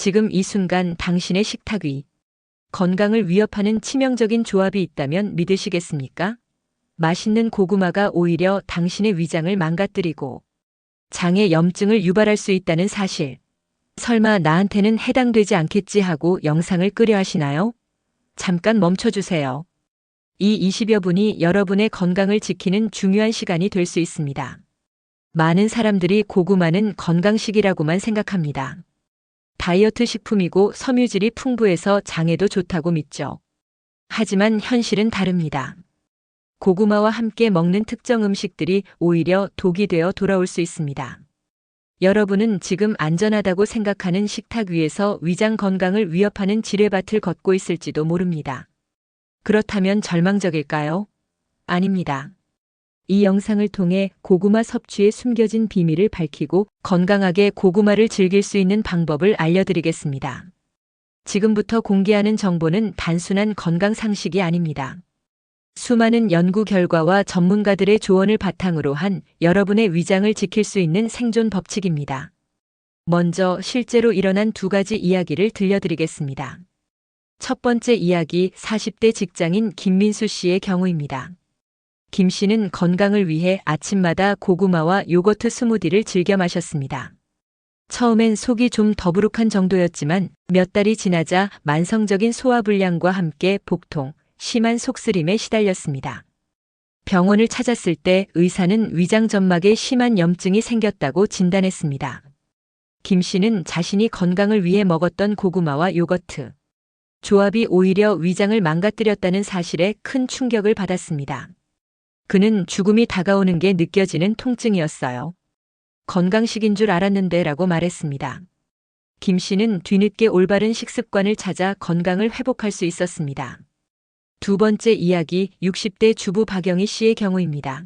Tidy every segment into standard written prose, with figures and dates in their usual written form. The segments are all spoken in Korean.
지금 이 순간 당신의 식탁 위, 건강을 위협하는 치명적인 조합이 있다면 믿으시겠습니까? 맛있는 고구마가 오히려 당신의 위장을 망가뜨리고 장에 염증을 유발할 수 있다는 사실. 설마 나한테는 해당되지 않겠지 하고 영상을 끄려 하시나요? 잠깐 멈춰주세요. 이 20여 분이 여러분의 건강을 지키는 중요한 시간이 될 수 있습니다. 많은 사람들이 고구마는 건강식이라고만 생각합니다. 다이어트 식품이고 섬유질이 풍부해서 장에도 좋다고 믿죠. 하지만 현실은 다릅니다. 고구마와 함께 먹는 특정 음식들이 오히려 독이 되어 돌아올 수 있습니다. 여러분은 지금 안전하다고 생각하는 식탁 위에서 위장 건강을 위협하는 지뢰밭을 걷고 있을지도 모릅니다. 그렇다면 절망적일까요? 아닙니다. 이 영상을 통해 고구마 섭취의 숨겨진 비밀을 밝히고 건강하게 고구마를 즐길 수 있는 방법을 알려드리겠습니다. 지금부터 공개하는 정보는 단순한 건강 상식이 아닙니다. 수많은 연구 결과와 전문가들의 조언을 바탕으로 한 여러분의 위장을 지킬 수 있는 생존 법칙입니다. 먼저 실제로 일어난 두 가지 이야기를 들려드리겠습니다. 첫 번째 이야기, 40대 직장인 김민수 씨의 경우입니다. 김 씨는 건강을 위해 아침마다 고구마와 요거트 스무디를 즐겨 마셨습니다. 처음엔 속이 좀 더부룩한 정도였지만 몇 달이 지나자 만성적인 소화불량과 함께 복통, 심한 속쓰림에 시달렸습니다. 병원을 찾았을 때 의사는 위장 점막에 심한 염증이 생겼다고 진단했습니다. 김 씨는 자신이 건강을 위해 먹었던 고구마와 요거트 조합이 오히려 위장을 망가뜨렸다는 사실에 큰 충격을 받았습니다. 그는 죽음이 다가오는 게 느껴지는 통증이었어요. 건강식인 줄 알았는데 라고 말했습니다. 김 씨는 뒤늦게 올바른 식습관을 찾아 건강을 회복할 수 있었습니다. 두 번째 이야기, 60대 주부 박영희 씨의 경우입니다.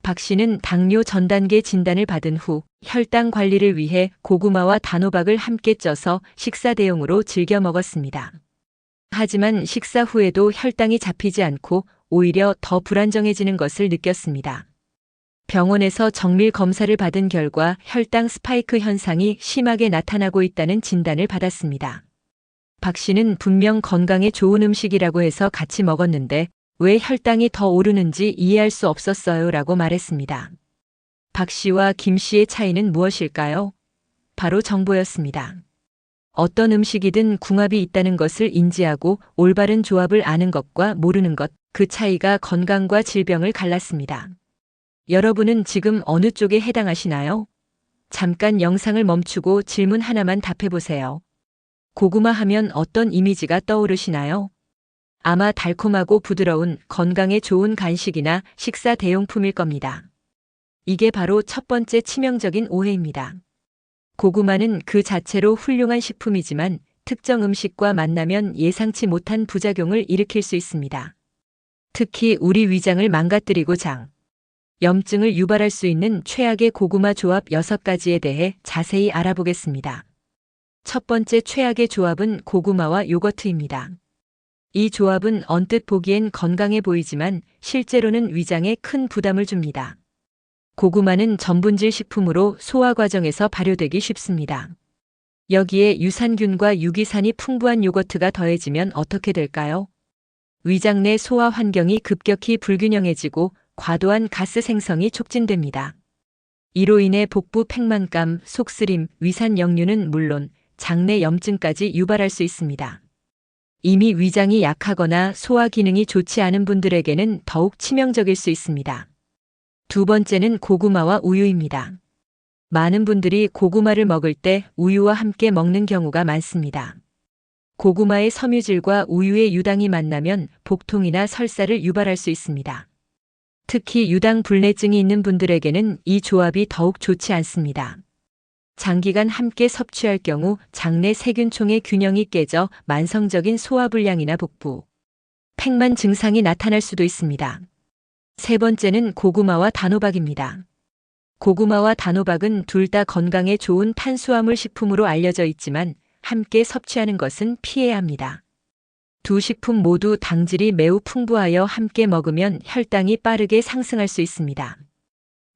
박 씨는 당뇨 전 단계 진단을 받은 후 혈당 관리를 위해 고구마와 단호박을 함께 쪄서 식사 대용으로 즐겨 먹었습니다. 하지만 식사 후에도 혈당이 잡히지 않고 오히려 더 불안정해지는 것을 느꼈습니다. 병원에서 정밀 검사를 받은 결과 혈당 스파이크 현상이 심하게 나타나고 있다는 진단을 받았습니다. 박 씨는 분명 건강에 좋은 음식이라고 해서 같이 먹었는데 왜 혈당이 더 오르는지 이해할 수 없었어요 라고 말했습니다. 박 씨와 김 씨의 차이는 무엇일까요? 바로 정보였습니다. 어떤 음식이든 궁합이 있다는 것을 인지하고 올바른 조합을 아는 것과 모르는 것, 그 차이가 건강과 질병을 갈랐습니다. 여러분은 지금 어느 쪽에 해당하시나요? 잠깐 영상을 멈추고 질문 하나만 답해보세요. 고구마 하면 어떤 이미지가 떠오르시나요? 아마 달콤하고 부드러운 건강에 좋은 간식이나 식사 대용품일 겁니다. 이게 바로 첫 번째 치명적인 오해입니다. 고구마는 그 자체로 훌륭한 식품이지만 특정 음식과 만나면 예상치 못한 부작용을 일으킬 수 있습니다. 특히 우리 위장을 망가뜨리고 장, 염증을 유발할 수 있는 최악의 고구마 조합 6가지에 대해 자세히 알아보겠습니다. 첫 번째 최악의 조합은 고구마와 요거트입니다. 이 조합은 언뜻 보기엔 건강해 보이지만 실제로는 위장에 큰 부담을 줍니다. 고구마는 전분질 식품으로 소화 과정에서 발효되기 쉽습니다. 여기에 유산균과 유기산이 풍부한 요거트가 더해지면 어떻게 될까요? 위장 내 소화 환경이 급격히 불균형해지고 과도한 가스 생성이 촉진됩니다. 이로 인해 복부 팽만감, 속쓰림, 위산 역류는 물론 장내 염증까지 유발할 수 있습니다. 이미 위장이 약하거나 소화 기능이 좋지 않은 분들에게는 더욱 치명적일 수 있습니다. 두 번째는 고구마와 우유입니다. 많은 분들이 고구마를 먹을 때 우유와 함께 먹는 경우가 많습니다. 고구마의 섬유질과 우유의 유당이 만나면 복통이나 설사를 유발할 수 있습니다. 특히 유당 불내증이 있는 분들에게는 이 조합이 더욱 좋지 않습니다. 장기간 함께 섭취할 경우 장내 세균총의 균형이 깨져 만성적인 소화불량이나 복부, 팽만 증상이 나타날 수도 있습니다. 세 번째는 고구마와 단호박입니다. 고구마와 단호박은 둘 다 건강에 좋은 탄수화물 식품으로 알려져 있지만 함께 섭취하는 것은 피해야 합니다. 두 식품 모두 당질이 매우 풍부하여 함께 먹으면 혈당이 빠르게 상승할 수 있습니다.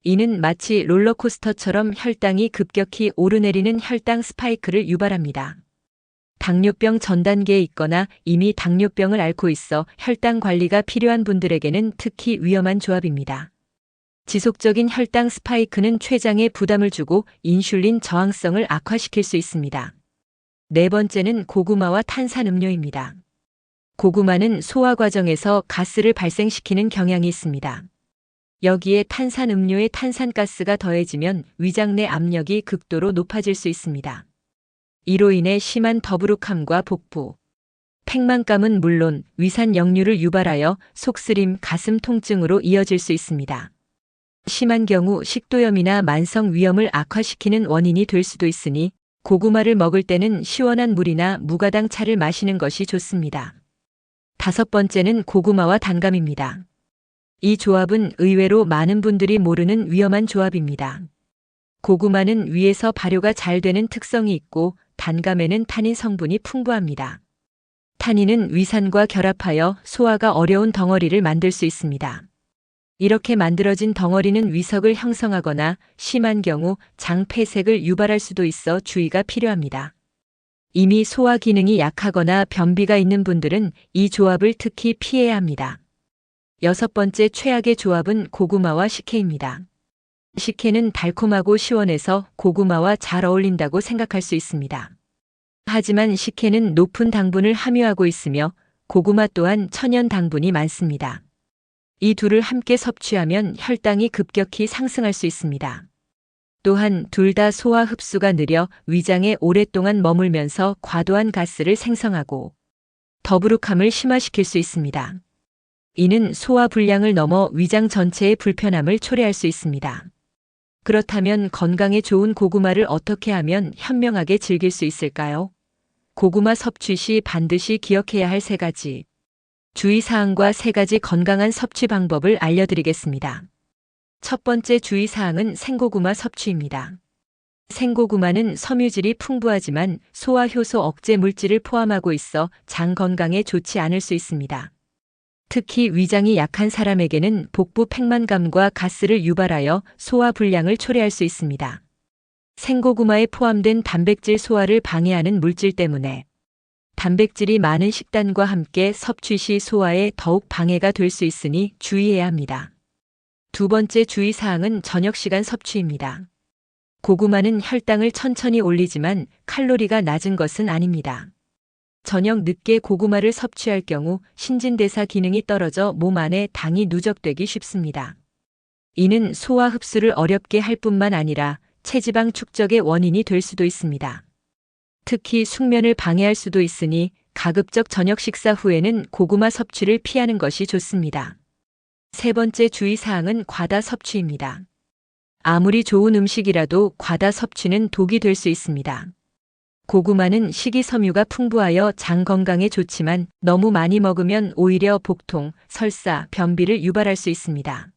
이는 마치 롤러코스터처럼 혈당이 급격히 오르내리는 혈당 스파이크를 유발합니다. 당뇨병 전 단계에 있거나 이미 당뇨병을 앓고 있어 혈당 관리가 필요한 분들에게는 특히 위험한 조합입니다. 지속적인 혈당 스파이크는 췌장에 부담을 주고 인슐린 저항성을 악화시킬 수 있습니다. 네 번째는 고구마와 탄산음료입니다. 고구마는 소화 과정에서 가스를 발생시키는 경향이 있습니다. 여기에 탄산음료의 탄산가스가 더해지면 위장 내 압력이 극도로 높아질 수 있습니다. 이로 인해 심한 더부룩함과 복부, 팽만감은 물론 위산 역류를 유발하여 속쓰림, 가슴 통증으로 이어질 수 있습니다. 심한 경우 식도염이나 만성 위염을 악화시키는 원인이 될 수도 있으니 고구마를 먹을 때는 시원한 물이나 무가당 차를 마시는 것이 좋습니다. 다섯 번째는 고구마와 단감입니다. 이 조합은 의외로 많은 분들이 모르는 위험한 조합입니다. 고구마는 위에서 발효가 잘 되는 특성이 있고 단감에는 타닌 성분이 풍부합니다. 타닌은 위산과 결합하여 소화가 어려운 덩어리를 만들 수 있습니다. 이렇게 만들어진 덩어리는 위석을 형성하거나 심한 경우 장 폐색을 유발할 수도 있어 주의가 필요합니다. 이미 소화 기능이 약하거나 변비가 있는 분들은 이 조합을 특히 피해야 합니다. 여섯 번째 최악의 조합은 고구마와 식혜입니다. 식혜는 달콤하고 시원해서 고구마와 잘 어울린다고 생각할 수 있습니다. 하지만 식혜는 높은 당분을 함유하고 있으며 고구마 또한 천연 당분이 많습니다. 이 둘을 함께 섭취하면 혈당이 급격히 상승할 수 있습니다. 또한 둘 다 소화 흡수가 느려 위장에 오랫동안 머물면서 과도한 가스를 생성하고 더부룩함을 심화시킬 수 있습니다. 이는 소화 불량을 넘어 위장 전체의 불편함을 초래할 수 있습니다. 그렇다면 건강에 좋은 고구마를 어떻게 하면 현명하게 즐길 수 있을까요? 고구마 섭취 시 반드시 기억해야 할 3가지 주의사항과 3가지 건강한 섭취 방법을 알려드리겠습니다. 첫 번째 주의사항은 생고구마 섭취입니다. 생고구마는 섬유질이 풍부하지만 소화 효소 억제 물질을 포함하고 있어 장 건강에 좋지 않을 수 있습니다. 특히 위장이 약한 사람에게는 복부 팽만감과 가스를 유발하여 소화 불량을 초래할 수 있습니다. 생고구마에 포함된 단백질 소화를 방해하는 물질 때문에 단백질이 많은 식단과 함께 섭취 시 소화에 더욱 방해가 될 수 있으니 주의해야 합니다. 두 번째 주의사항은 저녁 시간 섭취입니다. 고구마는 혈당을 천천히 올리지만 칼로리가 낮은 것은 아닙니다. 저녁 늦게 고구마를 섭취할 경우 신진대사 기능이 떨어져 몸 안에 당이 누적되기 쉽습니다. 이는 소화 흡수를 어렵게 할 뿐만 아니라 체지방 축적의 원인이 될 수도 있습니다. 특히 숙면을 방해할 수도 있으니 가급적 저녁 식사 후에는 고구마 섭취를 피하는 것이 좋습니다. 세 번째 주의사항은 과다 섭취입니다. 아무리 좋은 음식이라도 과다 섭취는 독이 될 수 있습니다. 고구마는 식이섬유가 풍부하여 장 건강에 좋지만 너무 많이 먹으면 오히려 복통, 설사, 변비를 유발할 수 있습니다.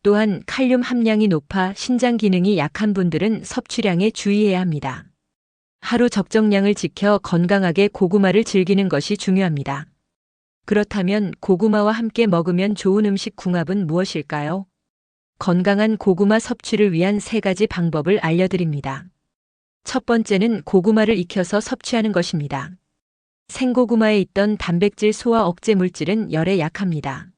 또한 칼륨 함량이 높아 신장 기능이 약한 분들은 섭취량에 주의해야 합니다. 하루 적정량을 지켜 건강하게 고구마를 즐기는 것이 중요합니다. 그렇다면 고구마와 함께 먹으면 좋은 음식 궁합은 무엇일까요? 건강한 고구마 섭취를 위한 3가지 방법을 알려드립니다. 첫 번째는 고구마를 익혀서 섭취하는 것입니다. 생고구마에 있던 단백질 소화 억제 물질은 열에 약합니다.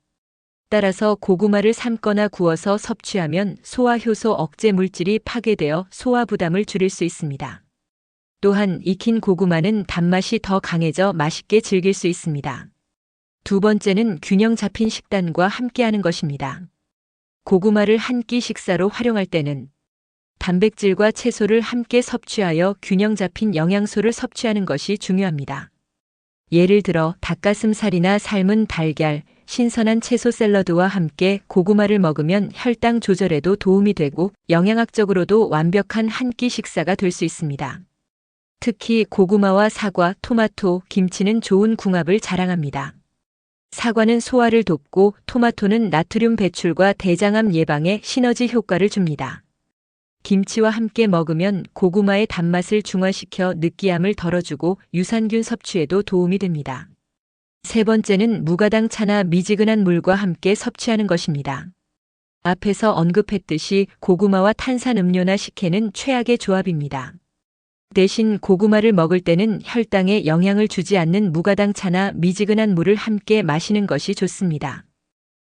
따라서 고구마를 삶거나 구워서 섭취하면 소화 효소 억제 물질이 파괴되어 소화 부담을 줄일 수 있습니다. 또한 익힌 고구마는 단맛이 더 강해져 맛있게 즐길 수 있습니다. 두 번째는 균형 잡힌 식단과 함께하는 것입니다. 고구마를 한 끼 식사로 활용할 때는 단백질과 채소를 함께 섭취하여 균형 잡힌 영양소를 섭취하는 것이 중요합니다. 예를 들어 닭가슴살이나 삶은 달걀, 신선한 채소 샐러드와 함께 고구마를 먹으면 혈당 조절에도 도움이 되고 영양학적으로도 완벽한 한 끼 식사가 될 수 있습니다. 특히 고구마와 사과, 토마토, 김치는 좋은 궁합을 자랑합니다. 사과는 소화를 돕고 토마토는 나트륨 배출과 대장암 예방에 시너지 효과를 줍니다. 김치와 함께 먹으면 고구마의 단맛을 중화시켜 느끼함을 덜어주고 유산균 섭취에도 도움이 됩니다. 세 번째는 무가당 차나 미지근한 물과 함께 섭취하는 것입니다. 앞에서 언급했듯이 고구마와 탄산음료나 식혜는 최악의 조합입니다. 대신 고구마를 먹을 때는 혈당에 영향을 주지 않는 무가당 차나 미지근한 물을 함께 마시는 것이 좋습니다.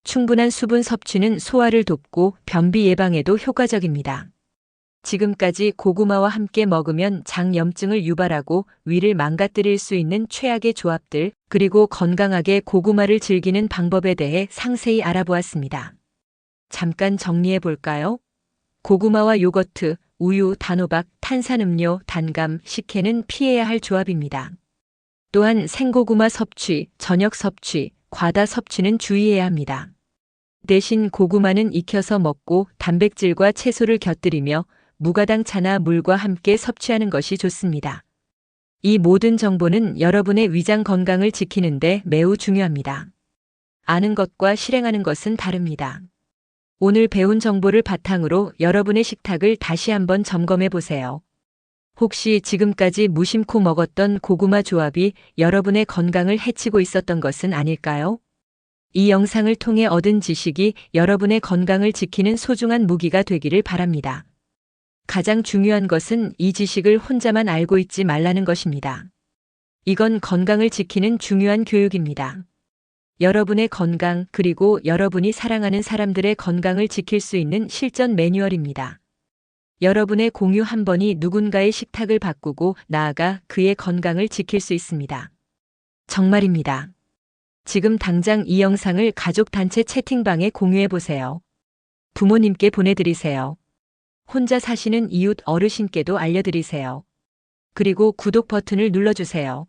충분한 수분 섭취는 소화를 돕고 변비 예방에도 효과적입니다. 지금까지 고구마와 함께 먹으면 장염증을 유발하고 위를 망가뜨릴 수 있는 최악의 조합들, 그리고 건강하게 고구마를 즐기는 방법에 대해 상세히 알아보았습니다. 잠깐 정리해 볼까요? 고구마와 요거트, 우유, 단호박, 탄산음료, 단감, 식혜는 피해야 할 조합입니다. 또한 생고구마 섭취, 저녁 섭취, 과다 섭취는 주의해야 합니다. 대신 고구마는 익혀서 먹고 단백질과 채소를 곁들이며 무가당 차나 물과 함께 섭취하는 것이 좋습니다. 이 모든 정보는 여러분의 위장 건강을 지키는데 매우 중요합니다. 아는 것과 실행하는 것은 다릅니다. 오늘 배운 정보를 바탕으로 여러분의 식탁을 다시 한번 점검해 보세요. 혹시 지금까지 무심코 먹었던 고구마 조합이 여러분의 건강을 해치고 있었던 것은 아닐까요? 이 영상을 통해 얻은 지식이 여러분의 건강을 지키는 소중한 무기가 되기를 바랍니다. 가장 중요한 것은 이 지식을 혼자만 알고 있지 말라는 것입니다. 이건 건강을 지키는 중요한 교육입니다. 여러분의 건강, 그리고 여러분이 사랑하는 사람들의 건강을 지킬 수 있는 실전 매뉴얼입니다. 여러분의 공유 한 번이 누군가의 식탁을 바꾸고 나아가 그의 건강을 지킬 수 있습니다. 정말입니다. 지금 당장 이 영상을 가족 단체 채팅방에 공유해 보세요. 부모님께 보내드리세요. 혼자 사시는 이웃 어르신께도 알려드리세요. 그리고 구독 버튼을 눌러주세요.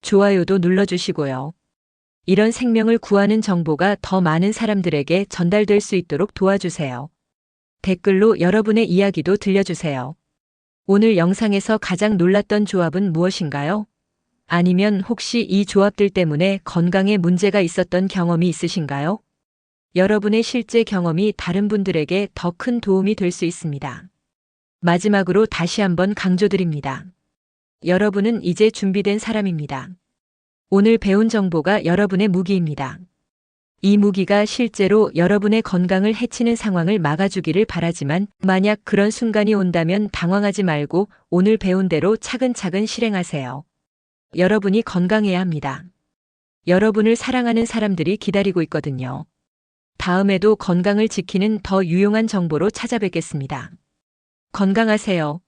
좋아요도 눌러주시고요. 이런 생명을 구하는 정보가 더 많은 사람들에게 전달될 수 있도록 도와주세요. 댓글로 여러분의 이야기도 들려주세요. 오늘 영상에서 가장 놀랐던 조합은 무엇인가요? 아니면 혹시 이 조합들 때문에 건강에 문제가 있었던 경험이 있으신가요? 여러분의 실제 경험이 다른 분들에게 더 큰 도움이 될 수 있습니다. 마지막으로 다시 한번 강조드립니다. 여러분은 이제 준비된 사람입니다. 오늘 배운 정보가 여러분의 무기입니다. 이 무기가 실제로 여러분의 건강을 해치는 상황을 막아주기를 바라지만 만약 그런 순간이 온다면 당황하지 말고 오늘 배운 대로 차근차근 실행하세요. 여러분이 건강해야 합니다. 여러분을 사랑하는 사람들이 기다리고 있거든요. 다음에도 건강을 지키는 더 유용한 정보로 찾아뵙겠습니다. 건강하세요.